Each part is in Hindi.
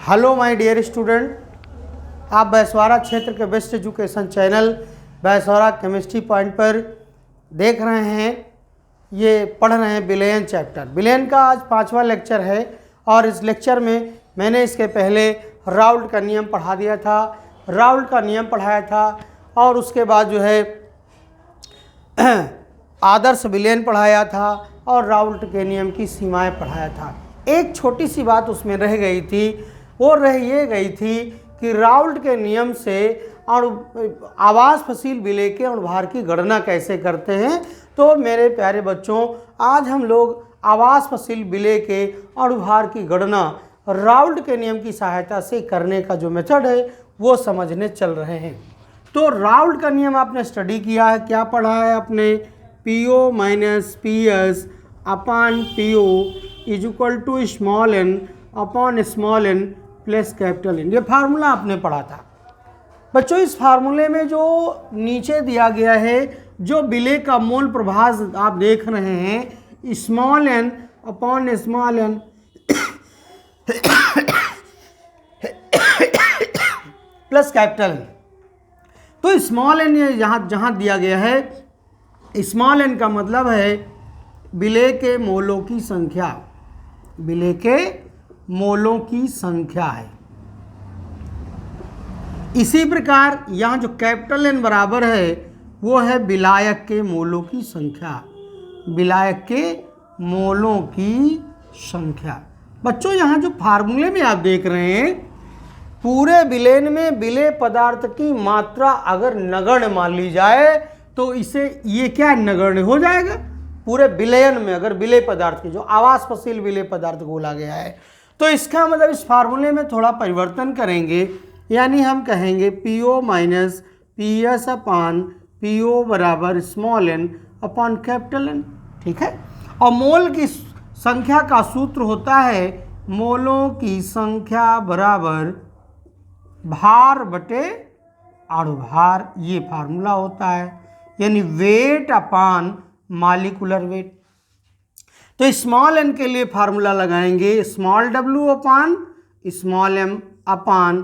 हेलो माय डियर स्टूडेंट, आप बैसवारा क्षेत्र के best education channel Baiswara chemistry point पर देख रहे हैं। ये पढ़ रहे हैं विलयन चैप्टर। विलयन का आज 5वां लेक्चर है और इस लेक्चर में मैंने इसके पहले राउल्ट का नियम पढ़ा दिया था, राउल्ट का नियम पढ़ाया था और उसके बाद जो है आदर्श विलयन पढ़ाया था और राउल्ट के नियम की सीमाएं पढ़ाया था। एक छोटी सी बात उसमें रह गई थी, वो रह ये गई थी कि राउल्ट के नियम से आवास फसील विलय के अणुभार की गणना कैसे करते हैं। तो मेरे प्यारे बच्चों, आज हम लोग आवास फसील विलय के अणुभार की गणना राउल्ट के नियम की सहायता से करने का जो मेथड है वो समझने चल रहे हैं। तो राउल्ट का नियम आपने स्टडी किया है, क्या पढ़ा है आपने? PO minus PS upon PO is equal to small n upon small n plus capital N। ये फार्मूला आपने पढ़ा था बच्चों। इस फार्मूले में जो नीचे दिया गया है, जो विलय का मोल प्रभाव आप देख रहे हैं, small n upon small n plus capital N। तो स्मॉल n यहाँ जहाँ दिया गया है, स्मॉल n का मतलब है विलय के मोलों की संख्या, विलय के मोलों की संख्या है। इसी प्रकार यहाँ जो कैपिटल N बराबर है वो है विलायक के मोलों की संख्या, विलायक के मोलों की संख्या। बच्चों यहाँ जो फार्मूले में आप देख रहे हैं, पूरे विलयन में विलय पदार्थ की मात्रा अगर नगण्य मान ली जाए तो इसे ये क्या नगण्य हो जाएगा। पूरे विलयन में अगर विलय पदार्थ की जो आवास फसील विलय पदार्थ बोला गया है, तो इसका मतलब इस फार्मूले में थोड़ा परिवर्तन करेंगे, यानी हम कहेंगे PO minus PS upon PO बराबर small n upon capital N। ठीक है। और मोल की संख्या का सूत्र होता है मोलों की संख्या बराबर भार बटे अणुभार, ये फार्मूला होता है, यानी वेट अपॉन मॉलिक्यूलर वेट। तो स्मॉल n के लिए फार्मूला लगाएंगे small w upon small m upon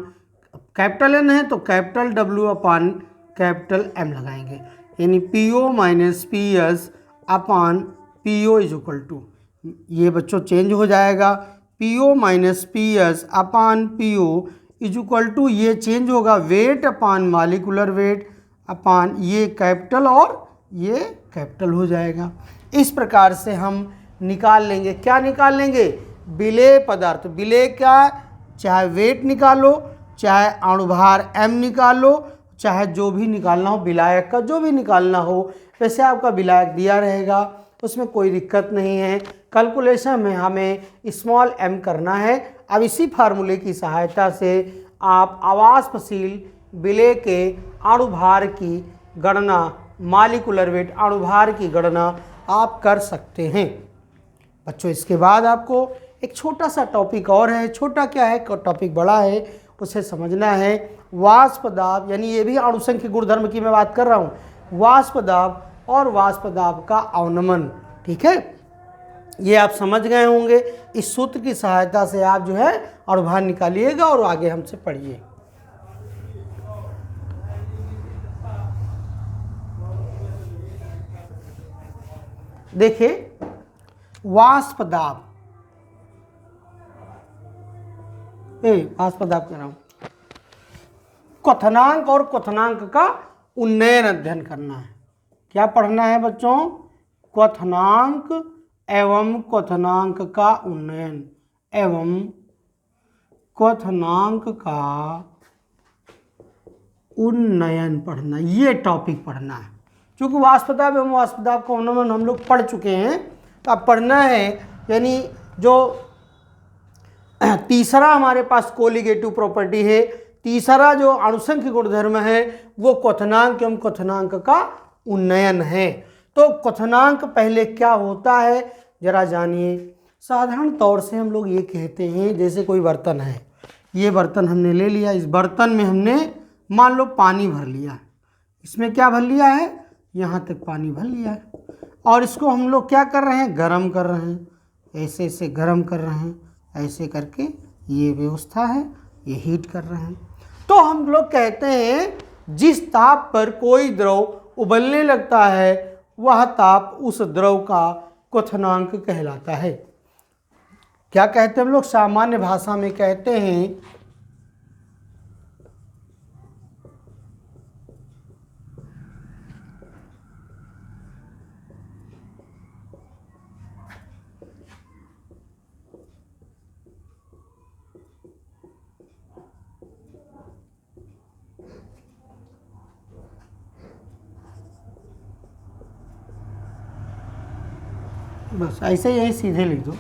capital N है तो capital W upon capital M लगाएंगे, यानी PO minus PS upon PO is equal to, ये बच्चों चेंज हो जाएगा, PO minus PS upon PO is equal to, ये चेंज होगा weight upon molecular weight upon ये कैपिटल और ये कैपिटल हो जाएगा। इस प्रकार से हम निकाल लेंगे, क्या निकाल लेंगे? विलय पदार्थ, विलय का चाहे वेट निकालो, चाहे अणुभार m निकालो, चाहे जो भी निकालना हो, विलायक का जो भी निकालना हो। वैसे आपका विलायक दिया रहेगा, उसमें कोई दिक्कत नहीं है। कैलकुलेशन में हमें स्मॉल m करना है। अब इसी फार्मूले की सहायता से आप आवास फसील विलय के अणुभार की गणना, मॉलिक्यूलर वेट अणुभार की गणना आप कर सकते हैं। बच्चों इसके बाद आपको एक छोटा सा टॉपिक और है, छोटा क्या है, टॉपिक बड़ा है, उसे समझना है। वाष्प दाब, यानी ये भी अणुसंख्य गुणधर्म की मैं बात कर रहा हूँ, वाष्प दाब और वाष्प दाब का अवनमन। ठीक है, ये आप समझ गए होंगे। इस सूत्र की सहायता से आप जो है अणुभार निकालिएगा और आगे हमसे पढ़िए। देखिए वाष्प दाब, वाष्प दाब कह रहा हूं, क्वथनांक और क्वथनांक का उन्नयन अध्ययन करना है। क्या पढ़ना है बच्चों? क्वथनांक एवं क्वथनांक का उन्नयन एवं क्वथनांक का उन्नयन पढ़ना, ये टॉपिक पढ़ना है। क्योंकि वाष्प दाब एवं वाष्प दाब का उन्नयन हम लोग पढ़ चुके हैं, तो अब पढ़ना है। यानी जो तीसरा हमारे पास कोलिगेटिव प्रॉपर्टी है, तीसरा जो अणुसंख्य गुणधर्म है वो क्वथनांक एवं क्वथनांक का उन्नयन है। तो क्वथनांक पहले क्या होता है जरा जानिए। साधारण तौर से हम लोग ये कहते हैं, जैसे कोई बर्तन है, ये बर्तन हमने ले लिया, इस बर्तन में हमने मान लो पानी भर लिया, इसमें क्या भर लिया है, यहाँ तक पानी भर लिया है, और इसको हम लोग क्या कर रहे हैं, गर्म कर रहे हैं, ऐसे ऐसे गर्म कर रहे हैं, ऐसे करके ये व्यवस्था है, ये हीट कर रहे हैं। तो हम लोग कहते हैं जिस ताप पर कोई द्रव उबलने लगता है वह ताप उस द्रव का क्वथनांक कहलाता है। क्या कहते हैं हम लोग सामान्य भाषा में कहते हैं बस ऐसे यही सीधे लिख दो,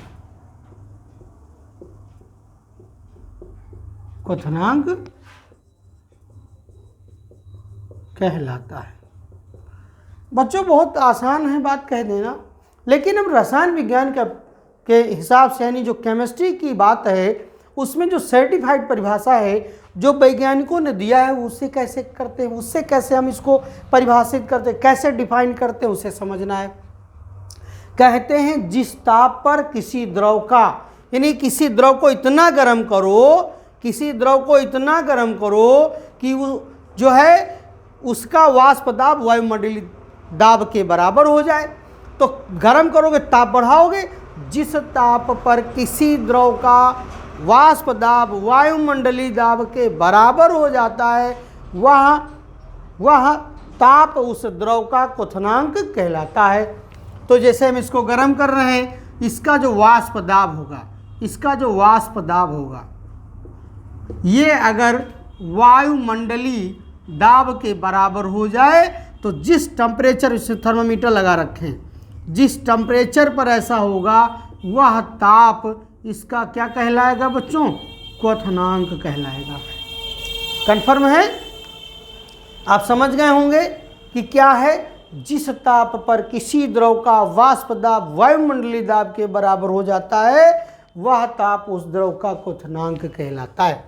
क्वथनांक कहलाता है। बच्चों बहुत आसान है बात कह देना, लेकिन अब रसायन विज्ञान के हिसाब से यानी जो केमिस्ट्री की बात है उसमें जो सर्टिफाइड परिभाषा है जो वैज्ञानिकों ने दिया है उससे कैसे करते हैं, उससे कैसे हम इसको परिभाषित करते हैं, कैसे डिफाइन करते हैं, उसे समझना है। कहते हैं जिस ताप पर किसी द्रव का, यानी किसी द्रव को इतना गर्म करो, किसी द्रव को इतना गर्म करो कि वो जो है उसका वाष्प दाब वायुमंडलीय दाब के बराबर हो जाए। तो गर्म करोगे ताप बढ़ाओगे, जिस ताप पर किसी द्रव का वाष्प दाब वायुमंडलीय दाब के बराबर हो जाता है वह ताप उस द्रव का क्वथनांक कहलाता है। तो जैसे हम इसको गर्म कर रहे हैं, इसका जो वाष्प दाब होगा, इसका जो वाष्प दाब होगा ये अगर वायुमंडलीय दाब के बराबर हो जाए तो जिस टेम्परेचर, इसे थर्मामीटर लगा रखें, जिस टेम्परेचर पर ऐसा होगा वह ताप इसका क्या कहलाएगा बच्चों, क्वथनांक कहलाएगा। कन्फर्म है? आप समझ गए होंगे कि क्या है, जिस ताप पर किसी द्रव का वाष्प दाब वायुमंडलीय दाब के बराबर हो जाता है वह ताप उस द्रव का क्वथनांक कहलाता है।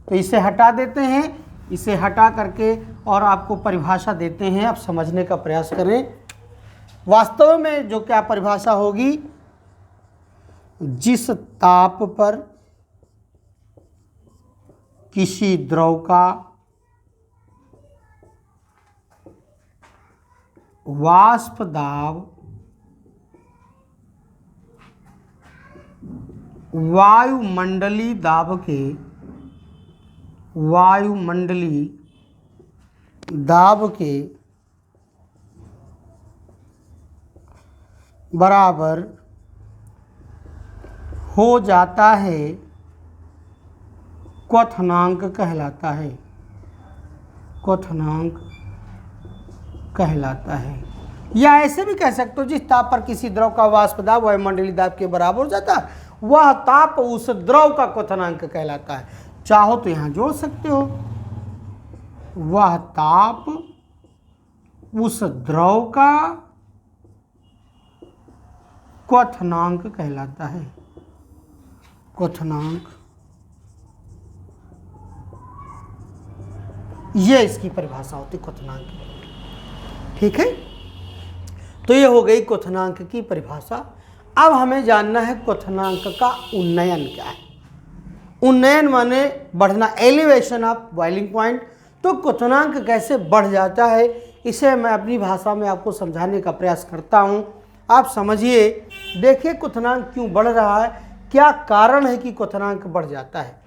तो इसे हटा देते हैं, इसे हटा करके और आपको परिभाषा देते हैं, आप समझने का प्रयास करें। वास्तव में जो क्या परिभाषा होगी, जिस ताप पर किसी द्रव का वाष्प दाब वायुमंडलीय दाब के बराबर हो जाता है क्वथनांक कहलाता है, क्वथनांक कहलाता है। या ऐसे भी कह सकते हो जिस ताप पर किसी द्रव का वाष्प दाब वायुमंडलीय दाब के बराबर हो जाता है वह ताप उस द्रव का क्वथनांक कहलाता है। चाहो तो यहां जोड़ सकते हो, वह ताप उस द्रव का क्वथनांक कहलाता है, क्वथनांक। ये इसकी परिभाषा होती क्वथनांक की। ठीक है, तो ये हो गई क्वथनांक की परिभाषा। अब हमें जानना है क्वथनांक का उन्नयन क्या है। उन्नयन माने बढ़ना, एलिवेशन ऑफ बॉइलिंग पॉइंट। तो क्वथनांक कैसे बढ़ जाता है इसे मैं अपनी भाषा में आपको समझाने का प्रयास करता हूँ। आप समझिए, देखिए क्वथनांक क्यों बढ़ रहा है, क्या कारण है कि क्वथनांक बढ़ जाता है।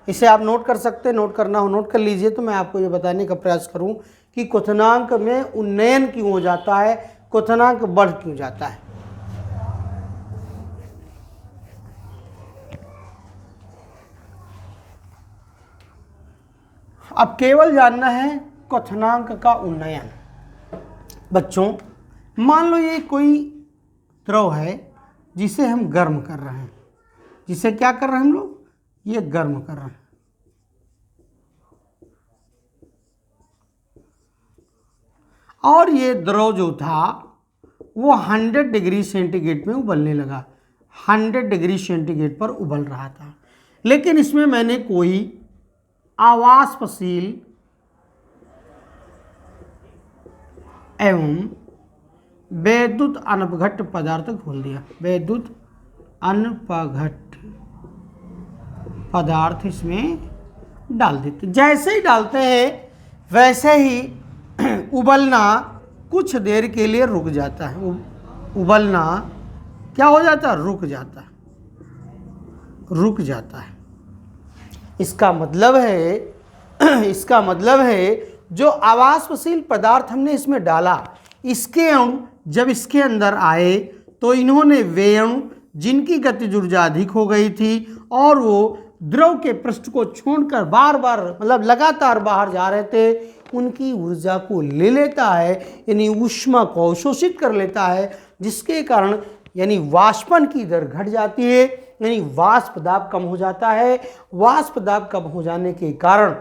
इसे आप नोट कर सकते हैं, नोट करना हो नोट कर लीजिए। तो मैं आपको ये बताने का प्रयास करूं कि क्वथनांक में उन्नयन क्यों हो जाता है, क्वथनांक बढ़ क्यों जाता है। अब केवल जानना है क्वथनांक का उन्नयन। बच्चों मान लो ये कोई द्रव है जिसे हम गर्म कर रहे हैं, जिसे क्या कर रहे हैं हम लोग, ये गर्म कर रहे हैं। और ये द्रव जो था वो 100 डिग्री सेंटीग्रेड में उबलने लगा, 100 डिग्री सेंटीग्रेड पर उबल रहा था। लेकिन इसमें मैंने कोई अवाष्पशील एवं वैद्युत अनपघट्ट पदार्थ घोल दिया, वैद्युत अनपघट्ट पदार्थ इसमें डाल देते। जैसे ही डालते हैं वैसे ही उबलना कुछ देर के लिए रुक जाता है। उबलना क्या हो जाता है? रुक जाता है, रुक जाता है। इसका मतलब है जो अवाष्पशील पदार्थ हमने इसमें डाला, इसके अणु जब इसके अंदर आए तो इन्होंने वे अणु जिनकी गतिज ऊर्जा अधिक हो गई थी और वो द्रव के पृष्ठ को छोड़कर बार बार मतलब लगातार बाहर जा रहे थे, उनकी ऊर्जा को ले लेता है, यानी ऊष्मा को अवशोषित कर लेता है, जिसके कारण यानी वाष्पन की दर घट जाती है, यानी वाष्प दाब कम हो जाता है। वाष्प दाब कम हो जाने के कारण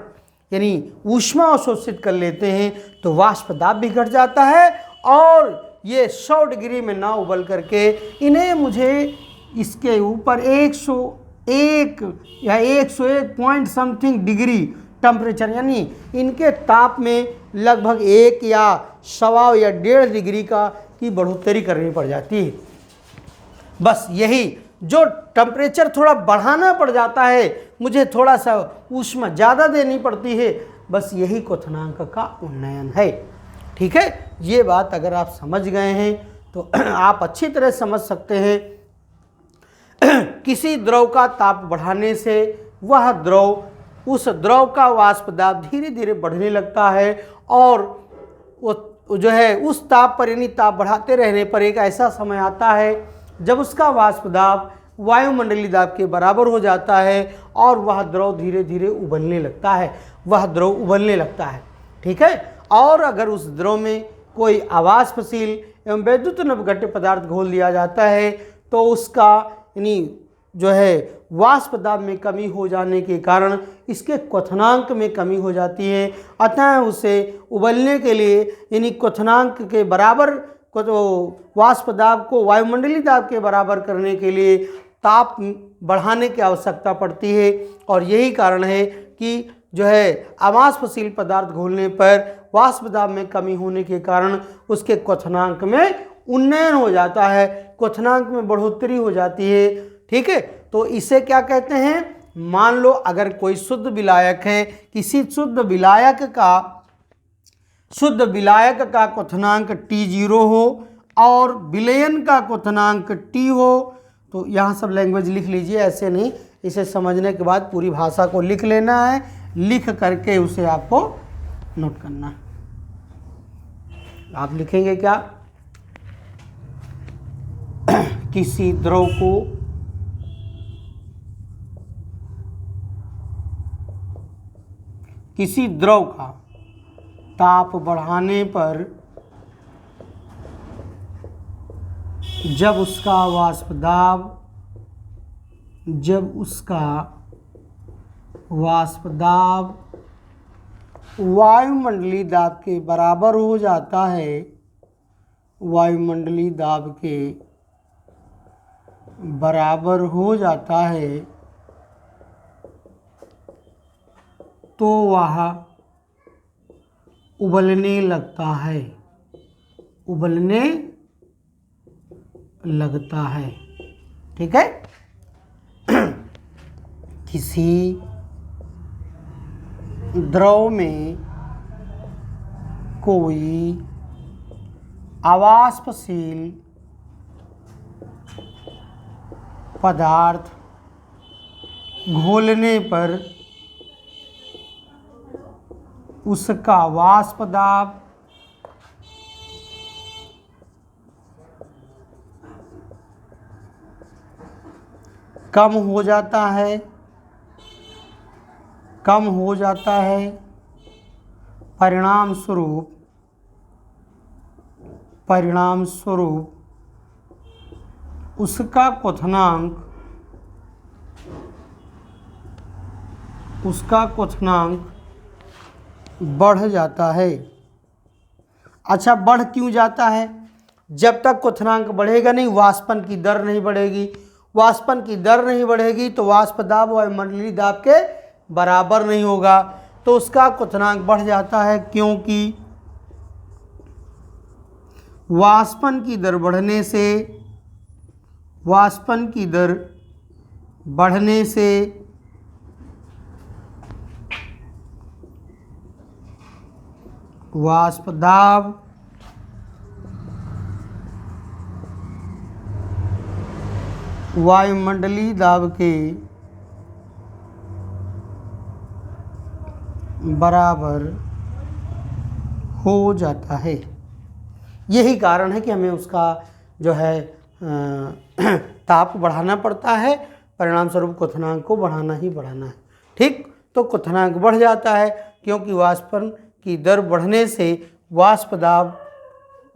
यानी ऊष्मा अवशोषित कर लेते हैं तो वाष्प दाब भी घट जाता है और ये 100 डिग्री में ना उबल करके इन्हें मुझे इसके ऊपर 101 या 101 पॉइंट समथिंग डिग्री टेम्परेचर यानी इनके ताप में लगभग 1 या 1.25 या 1.5 डिग्री की बढ़ोतरी करनी पड़ जाती है। बस यही जो टेम्परेचर थोड़ा बढ़ाना पड़ जाता है, मुझे थोड़ा सा ऊष्मा ज़्यादा देनी पड़ती है, बस यही क्वथनांक का उन्नयन है। ठीक है, ये बात अगर आप समझ गए हैं तो आप अच्छी तरह समझ सकते हैं। किसी द्रव का ताप बढ़ाने से वह द्रव उस द्रव का वाष्प दाब धीरे धीरे बढ़ने लगता है और वो जो है उस ताप पर यानी ताप बढ़ाते रहने पर एक ऐसा समय आता है जब उसका वाष्प दाब वायुमंडलीय दाब के बराबर हो जाता है और वह द्रव धीरे धीरे उबलने लगता है। ठीक है, और अगर उस द्रव में कोई अवाष्पशील एवं वैद्युत नवघट्य पदार्थ घोल दिया जाता है तो उसका यानी जो है वाष्प दाब में कमी हो जाने के कारण इसके क्वथनांक में कमी हो जाती है। अतः उसे उबलने के लिए यानी क्वथनांक के बराबर वाष्प दाब को वायुमंडलीय दाब के बराबर करने के लिए ताप बढ़ाने की आवश्यकता पड़ती है। और यही कारण है कि जो है अवाष्पशील पदार्थ घोलने पर वाष्प दाब में कमी होने के कारण उसके क्वथनांक में उन्नयन हो जाता है, क्वथनांक में बढ़ोतरी हो जाती है। ठीक है, तो इसे क्या कहते हैं? मान लो अगर कोई शुद्ध विलायक है, किसी शुद्ध विलायक का क्वथनांक T0 हो और विलयन का क्वथनांक T हो, तो यहाँ सब लैंग्वेज लिख लीजिए, ऐसे नहीं, इसे समझने के बाद पूरी भाषा को लिख लेना है, लिख करके उसे आपको नोट करना है। आप लिखेंगे क्या? किसी द्रव को किसी द्रव का ताप बढ़ाने पर जब उसका वाष्प दाब वायुमंडलीय दाब के बराबर हो जाता है, वायुमंडलीय दाब के बराबर हो जाता है, तो वह उबलने लगता है। ठीक है, किसी द्रव में कोई अवाष्पशील पदार्थ घोलने पर उसका वाष्प दाब कम हो जाता है, परिणाम स्वरूप उसका क्वथनांक बढ़ जाता है। अच्छा, बढ़ क्यों जाता है? जब तक क्वथनांक बढ़ेगा नहीं, वाष्पन की दर नहीं बढ़ेगी। वाष्पन की दर नहीं बढ़ेगी तो वाष्प दाब वायुमंडलीय दाब के बराबर नहीं होगा, तो उसका क्वथनांक बढ़ जाता है, क्योंकि वाष्पन की दर बढ़ने से वाष्प दाब वायुमंडलीय दाब के बराबर हो जाता है। यही कारण है कि हमें उसका जो है ताप बढ़ाना पड़ता है, परिणाम स्वरूप क्वथनांक को बढ़ाना ही बढ़ाना है। ठीक, तो क्वथनांक बढ़ जाता है क्योंकि वाष्पन की दर बढ़ने से वाष्प दाब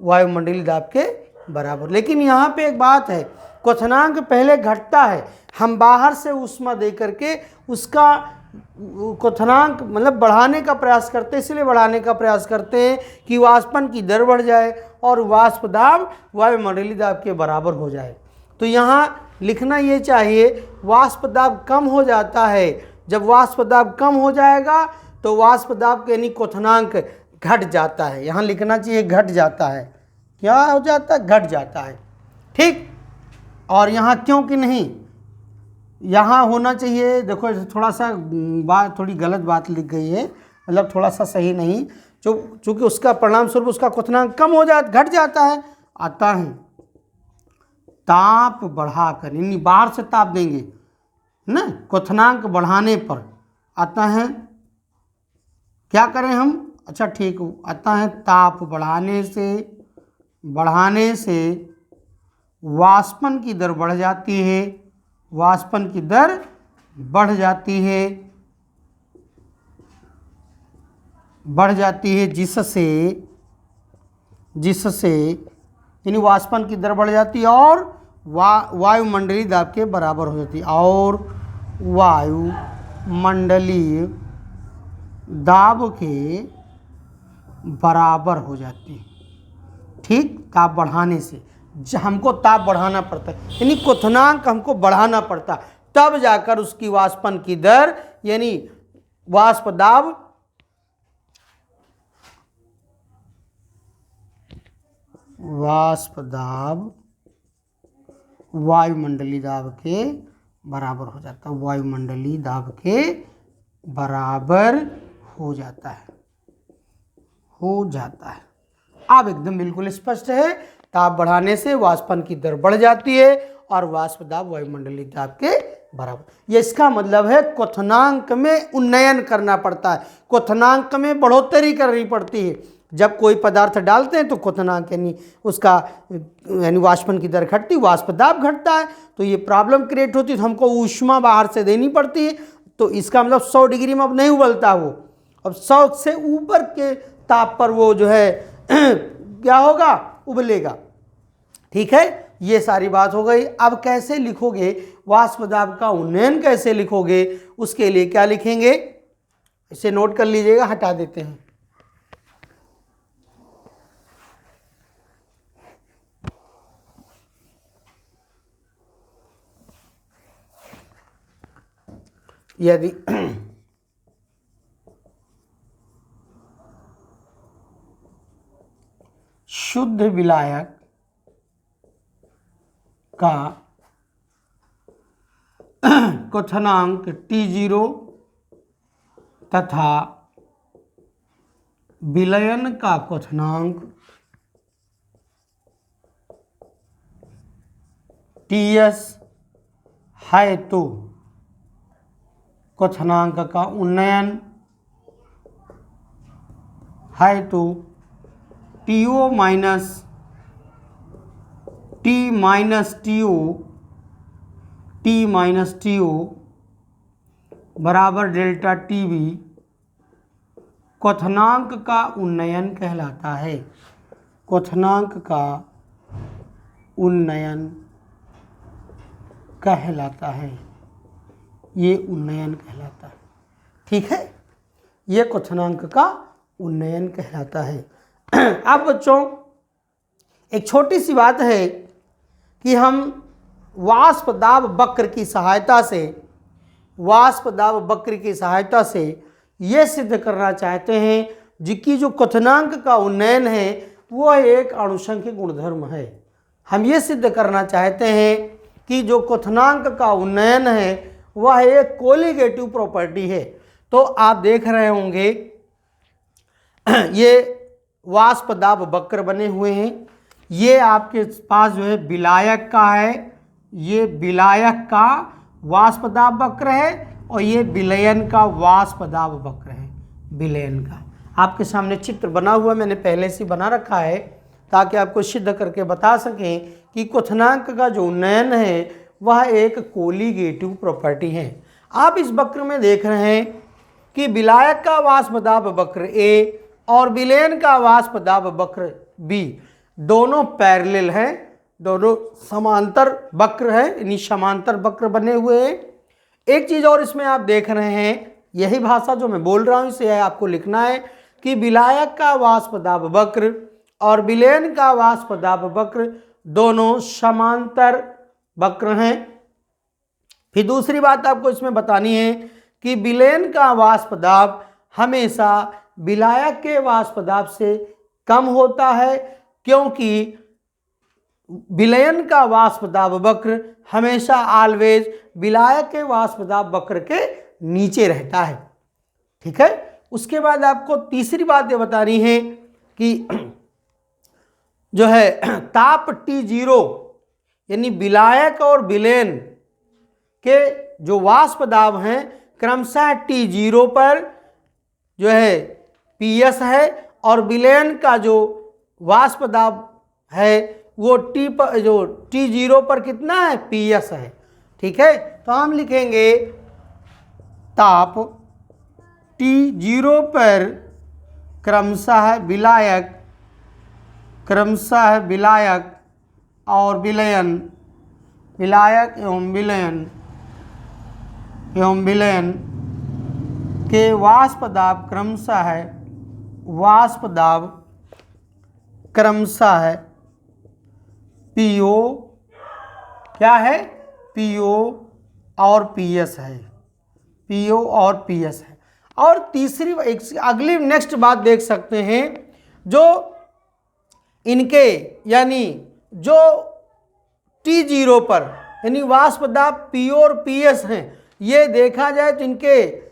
वायुमंडलीय दाब के बराबर। लेकिन यहाँ पे एक बात है, क्वथनांक पहले घटता है, हम बाहर से ऊष्मा दे करके उसका क्वथनांक मतलब बढ़ाने का प्रयास करते हैं, इसलिए बढ़ाने का प्रयास करते हैं कि वाष्पन की दर बढ़ जाए और वाष्प दाब वायुमंडलीय दाब के बराबर हो जाए। तो यहाँ लिखना ये चाहिए, वाष्प दाब कम हो जाता है। जब वाष्प दाब कम हो जाएगा तो वाष्प दाब यानी क्वथनांक घट जाता है। यहाँ लिखना चाहिए घट जाता है। क्या हो जाता है? घट जाता है। ठीक, और यहाँ क्योंकि नहीं, यहाँ होना चाहिए, देखो थोड़ा सा बात, थोड़ी गलत बात लिख गई है, मतलब थोड़ा सा सही नहीं, चूँकि उसका परिणाम स्वरूप उसका क्वथनांक कम हो जाता, घट जाता है। आता है ताप बढ़ाकर, यानी बाहर से ताप देंगे ना, क्वथनांक बढ़ाने पर आता है, क्या करें हम, अच्छा ठीक, आता है ताप बढ़ाने से वाष्पन की दर बढ़ जाती है, वाष्पन की दर बढ़ जाती है, जिससे यानी वाष्पन की दर बढ़ जाती है और वायुमंडलीय दाब के बराबर हो जाती है, और वायुमंडलीय दाब के बराबर हो जाती है। ठीक, ताप बढ़ाने से हमको ताप बढ़ाना पड़ता है, यानी क्वथनांक हमको बढ़ाना पड़ता है, तब जाकर उसकी वाष्पन की दर यानी वाष्प दाब वायुमंडलीय दाब के बराबर हो जाता है, वायुमंडलीय दाब के बराबर हो जाता है, अब एकदम बिल्कुल स्पष्ट है, ताप बढ़ाने से वाष्पन की दर बढ़ जाती है और वाष्प दाब वायुमंडलीय दाब के बराबर। ये इसका मतलब है क्वथनांक में उन्नयन करना पड़ता है, क्वथनांक में बढ़ोतरी करनी पड़ती है। जब कोई पदार्थ डालते हैं तो क्वथनांक यानी उसका यानी वाष्पन की दर घटती, वाष्प दाब घटता है, तो ये प्रॉब्लम क्रिएट होती है, तो हमको ऊष्मा बाहर से देनी पड़ती है। तो इसका मतलब 100 डिग्री में अब नहीं उबलता वो, अब 100 से ऊपर के ताप पर वो जो है क्या होगा, उबलेगा। ठीक है, ये सारी बात हो गई। अब कैसे लिखोगे, वाष्प दाब का उन्नयन कैसे लिखोगे, उसके लिए क्या लिखेंगे, इसे नोट कर लीजिएगा, हटा देते हैं। यदि शुद्ध विलायक का क्वथनांक T0 तथा विलयन का क्वथनांक TS है तो क्वथनांक का उन्नयन है तो TO minus T minus TO बराबर डेल्टा TB क्वथनांक का उन्नयन कहलाता है, क्वथनांक का उन्नयन कहलाता है, ये उन्नयन कहलाता है। ठीक है, ये क्वथनांक का उन्नयन कहलाता है। अब बच्चों एक छोटी सी बात है कि हम वाष्प दाब वक्र की सहायता से ये सिद्ध करना चाहते हैं कि जो क्वथनांक का उन्नयन है वो एक अणुसंख्यिक गुणधर्म है। हम ये सिद्ध करना चाहते हैं कि जो क्वथनांक का उन्नयन है वह एक कोलिगेटिव प्रॉपर्टी है। तो आप देख रहे होंगे ये वाष्प दाब वक्र बने हुए हैं। ये आपके पास जो है विलायक का है, ये विलायक का वाष्प दाब वक्र है और ये विलयन का वाष्प दाब वक्र है। विलयन का आपके सामने चित्र बना हुआ मैंने पहले से बना रखा है ताकि आपको सिद्ध करके बता सकें कि क्वथनांक का जो उन्नयन है वह एक कोलिगेटिव प्रॉपर्टी है। आप इस वक्र में देख रहे हैं कि विलायक का वाष्प दाब वक्र ए और विलयन का वाष्प दाब वक्र बी दोनों पैरेलल हैं, दोनों समांतर वक्र हैं, यानी समांतर वक्र बने हुए हैं। एक चीज और इसमें आप देख रहे हैं, यही भाषा जो मैं बोल रहा हूं इसे आपको लिखना है कि विलायक का वाष्प दाब वक्र और विलयन का वाष्प दाब वक्र दोनों समांतर वक्र हैं। फिर दूसरी बात आपको इसमें बतानी है कि विलयन का वाष्प दाब हमेशा विलायक के वाष्प दाब से कम होता है, क्योंकि विलयन का वाष्प दाब वक्र हमेशा ऑलवेज विलायक के वाष्प दाब वक्र के नीचे रहता है। ठीक है। उसके बाद आपको तीसरी बात ये बतानी है कि जो है ताप T0 यानी विलायक और विलयन के जो वाष्प दाब हैं क्रमशः T0 पर जो है PS है और विलयन का जो वाष्प दाब है वो T0 पर कितना है, PS है। ठीक है। तो हम लिखेंगे ताप T0 पर क्रमशः विलायक और विलायक एवं विलयन के वाष्प दाब क्रमशः PO क्या है, PO और PS है, PO और PS है। और तीसरी अगली नेक्स्ट बात देख सकते हैं, जो इनके यानी जो T0 पर यानी वाष्प दाब PO और PS हैं, ये देखा जाए तो इनके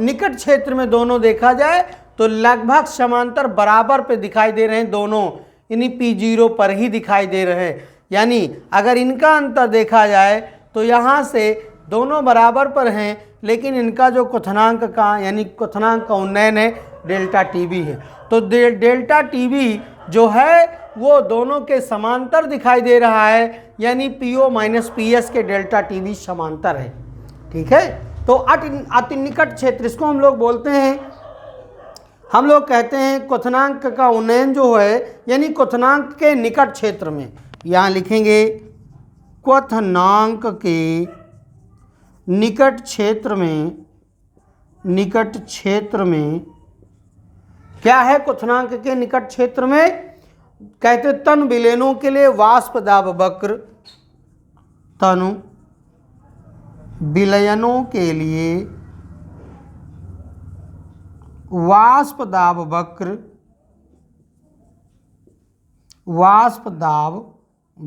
निकट क्षेत्र में दोनों देखा जाए तो लगभग समांतर बराबर पे दिखाई दे रहे हैं, दोनों यानी P0 पर ही दिखाई दे रहे हैं। यानी अगर इनका अंतर देखा जाए तो यहाँ से दोनों बराबर पर हैं, लेकिन इनका जो क्वथनांक का यानी क्वथनांक का उन्नयन है डेल्टा TB है। तो डेल्टा TB जो है वो दोनों के समांतर दिखाई दे रहा है, यानी PO माइनस PS के डेल्टा TB समांतर है। ठीक है। तो अति निकट क्षेत्र इसको हम लोग बोलते हैं, हम लोग कहते हैं क्वथनांक का उन्नयन जो है यानी क्वथनांक के निकट क्षेत्र में, यहाँ लिखेंगे क्वथनांक के निकट क्षेत्र में क्या है, क्वथनांक के निकट क्षेत्र में कहते तन विलयनों के लिए वाष्प दाब वक्र, तनु विलयनों के लिए वाष्प दाब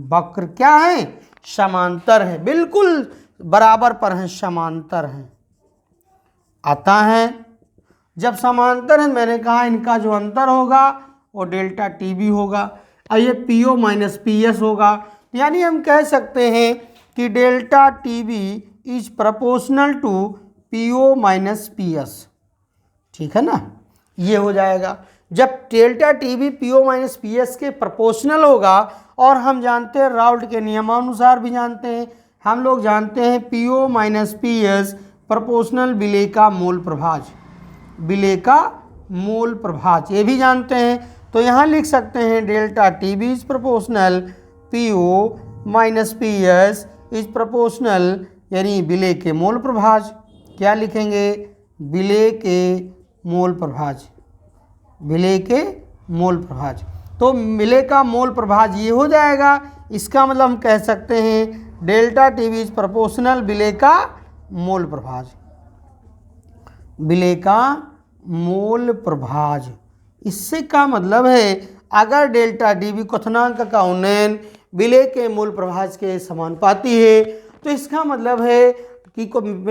वक्र क्या है, समांतर है, बिल्कुल बराबर पर हैं, समांतर हैं। आता है जब समांतर है, मैंने कहा इनका जो अंतर होगा वो डेल्टा TB होगा और ये PO माइनस PS होगा। यानी हम कह सकते हैं कि delta TB is proportional to PO minus PS। ठीक है ना, ये हो जाएगा जब delta TB PO minus PS के प्रोपोर्शनल होगा। और हम जानते हैं राउल्ट के नियमानुसार भी जानते हैं, हम लोग जानते हैं PO माइनस PS प्रोपोर्शनल विलेय का मोल प्रभाज, ये भी जानते हैं। तो यहाँ लिख सकते हैं delta TB is proportional PO minus PS is proportional यानी विलेय के मोल प्रभाज। क्या लिखेंगे, विलेय के मोल प्रभाज। तो विलेय का मोल प्रभाज ये हो जाएगा। इसका मतलब हम कह सकते हैं डेल्टा TB इज प्रोपोर्शनल विलेय का मोल प्रभाज। इससे का मतलब है अगर डेल्टा TB क्वथनांक का उन्नयन विलेय के मोल प्रभाज के समानुपाती है तो इसका मतलब है कि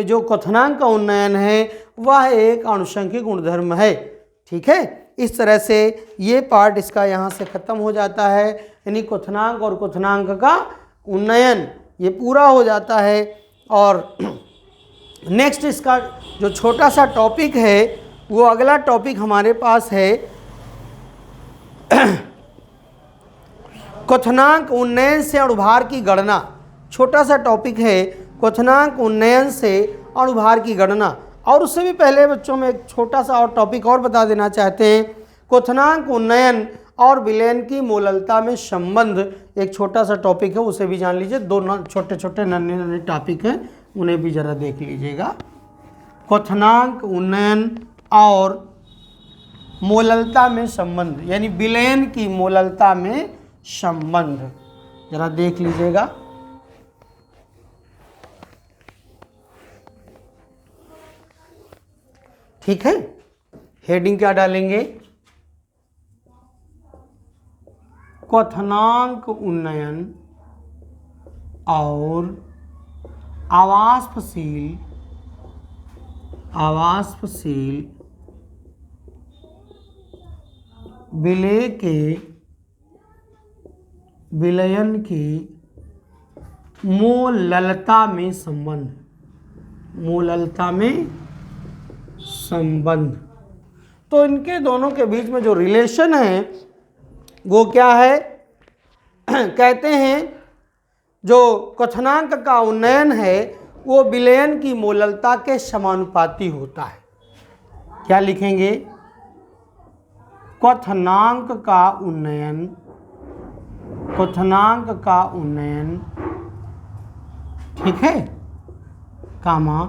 जो क्वथनांक का उन्नयन है वह एक आनुषंगिक गुणधर्म है। ठीक है। इस तरह से ये पार्ट इसका यहाँ से ख़त्म हो जाता है, यानी क्वथनांक और क्वथनांक का उन्नयन ये पूरा हो जाता है। और नेक्स्ट इसका जो छोटा सा टॉपिक है वो अगला टॉपिक हमारे पास है क्वथनांक उन्नयन से अणुभार की गणना। छोटा सा टॉपिक है क्वथनांक उन्नयन से अणुभार की गणना। और उससे भी पहले बच्चों में एक छोटा सा और टॉपिक और बता देना चाहते हैं, क्वथनांक उन्नयन और विलयन की मोललता में संबंध एक छोटा सा टॉपिक है, उसे भी जान लीजिए। दो छोटे छोटे नन्हे नन्हे टॉपिक हैं, उन्हें भी ज़रा देख लीजिएगा। क्वथनांक उन्नयन और मोललता में संबंध, यानी विलयन की मोललता में संबंध, जरा देख लीजिएगा। ठीक है, हेडिंग क्या डालेंगे? क्वथनांक उन्नयन और आवाष्पशील विलयन की मोललता में संबंध, मोललता में संबंध। तो इनके दोनों के बीच में जो रिलेशन है वो क्या है? कहते हैं जो क्वथनांक का उन्नयन है वो विलयन की मोललता के समानुपाती होता है। क्या लिखेंगे? क्वथनांक का उन्नयन, क्वथनांक का उन्नयन, ठीक है, कामा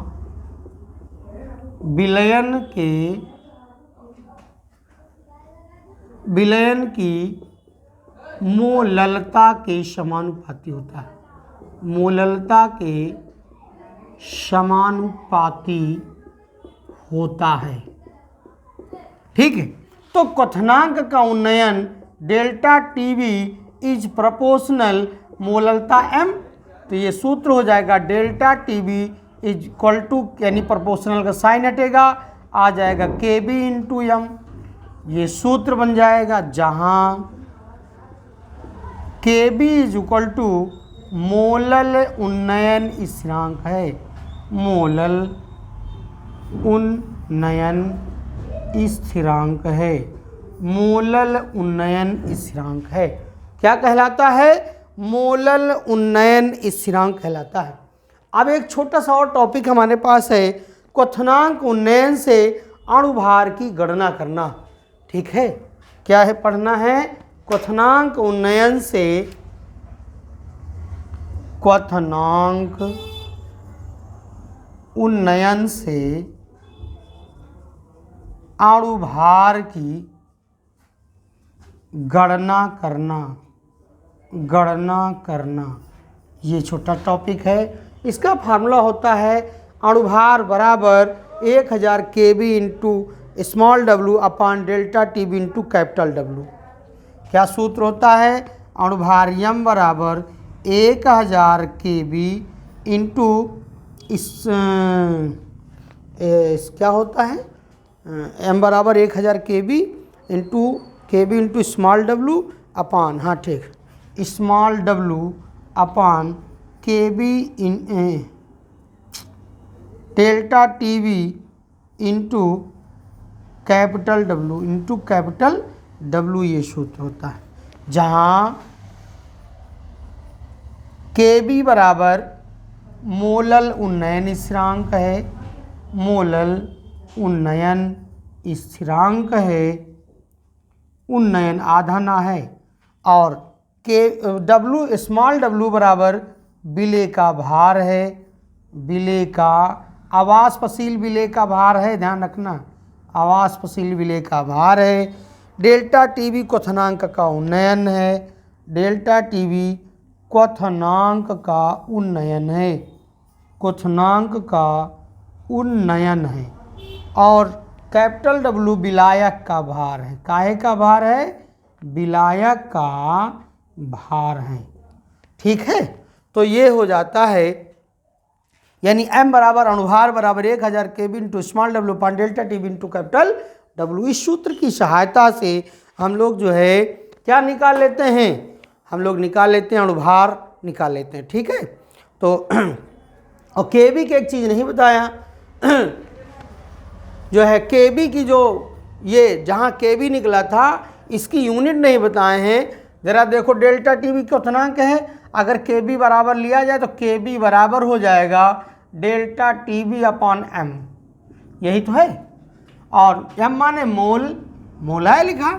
विलयन की मोललता के समानुपाती होता है, मोललता के समानुपाती होता है। ठीक है, तो क्वथनांक का उन्नयन डेल्टा टीवी इज प्रोपोर्शनल मोललता m। तो ये सूत्र हो जाएगा delta TV is equal to, यानी प्रोपोर्शनल का साइन हटेगा, आ जाएगा KB इंटू एम। ये सूत्र बन जाएगा जहाँ KB is equal to molal उन्नयन स्थिरांक है, मोलल उन्नयन स्थिरांक है, मोलल उन्नयन स्थिरांक है। क्या कहलाता है? मोलल उन्नयन स्थिरांक कहलाता है। अब एक छोटा सा और टॉपिक हमारे पास है, क्वथनांक उन्नयन से अणुभार की गणना करना। ठीक है, क्या है पढ़ना है? क्वथनांक उन्नयन से, क्वथनांक उन्नयन से अणुभार की गणना करना, गणना करना, ये छोटा टॉपिक है। इसका फार्मूला होता है अणुभार बराबर 1000 KB इंटू स्मॉल w अपान delta TB into capital W। क्या सूत्र होता है? अणुभार m बराबर 1000 KB इंटू क्या होता है? m बराबर 1000 KB into small w upon, हाँ ठीक, small w upon KB in delta TV into capital W, ये सूत्र होता है, जहाँ KB बराबर मोलल उन्नयन स्थिरांक है, मोलल उन्नयन स्थिरांक है, उन्नयन आधा है, और W स्मॉल w बराबर विलेय का भार है, विलेय का आवाष्पशील विलेय का भार है, ध्यान रखना, आवाष्पशील विलेय का भार है। डेल्टा टीवी क्वथनांक का उन्नयन है, डेल्टा टीवी क्वथनांक का उन्नयन है, क्वथनांक का उन्नयन है। और कैपिटल W विलायक का भार है। काहे का भार है? विलायक का भार है। ठीक है, तो ये हो जाता है, यानी m बराबर अणुभार बराबर 1000 KB इंटू स्मॉल w अपान delta TV into capital W। इस सूत्र की सहायता से हम लोग जो है क्या निकाल लेते हैं, हम लोग निकाल लेते हैं अणुभार निकाल लेते हैं। ठीक है, तो और KB की एक चीज़ नहीं बताया जो है KB की जो ये जहाँ KB निकला था इसकी यूनिट नहीं बताए हैं। ज़रा देखो डेल्टा TB कितनांक है, अगर KB बराबर लिया जाए तो KB बराबर हो जाएगा डेल्टा TB अपॉन M, यही तो है। और M माने मोल, मोल है लिखा,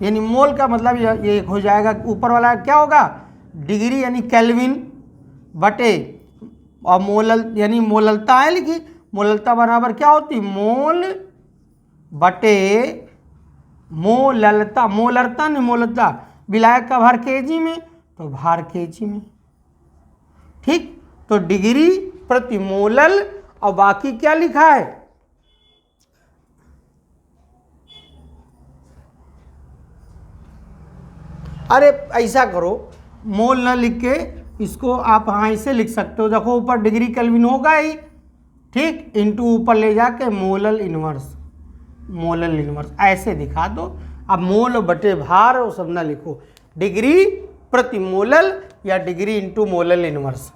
यानी मोल का मतलब ये हो जाएगा ऊपर वाला क्या होगा डिग्री यानी केल्विन बटे, और मोलल यानी मोललता है लिखी, मोललता बराबर क्या होती मोल बटे मोललता, मोलरता नहीं मोललता, विलायक का भार kg में तो भार kg में। ठीक, तो डिग्री प्रति मोलल और बाकी क्या लिखा है अरे ऐसा करो मोल न लिख के इसको आप हाँ ऐसे लिख सकते हो, देखो ऊपर डिग्री केल्विन होगा ही, ठीक, इंटू ऊपर ले जाके मोलल इनवर्स, मोलल इनवर्स ऐसे दिखा दो। अब मोल बटे भार वो सब ना लिखो, डिग्री प्रति मोलल या डिग्री इंटू मोलल इनवर्स।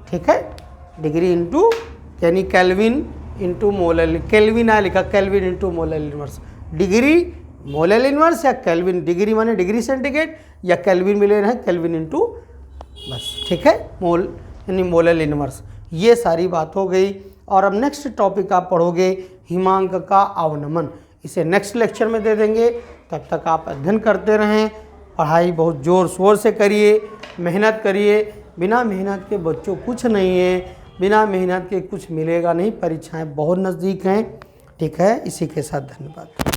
ठीक है, डिग्री इंटू यानी केल्विन इंटू मोलल, केल्विन आ लिखा kelvin into molal inverse, degree molal inverse या केल्विन, डिग्री माने डिग्री सेंटीग्रेड या केल्विन में ले रहे हैं केल्विन इंटू बस। ठीक है, मोल यानी मोलल इनवर्स। ये सारी बात हो गई। और अब नेक्स्ट टॉपिक आप पढ़ोगे हिमांक का अवनमन, इसे नेक्स्ट लेक्चर में दे देंगे। तब तक आप अध्ययन करते रहें, पढ़ाई बहुत ज़ोर शोर से करिए, मेहनत करिए। बिना मेहनत के बच्चों कुछ नहीं है, बिना मेहनत के कुछ मिलेगा नहीं, परीक्षाएं बहुत नज़दीक हैं। ठीक है, इसी के साथ धन्यवाद।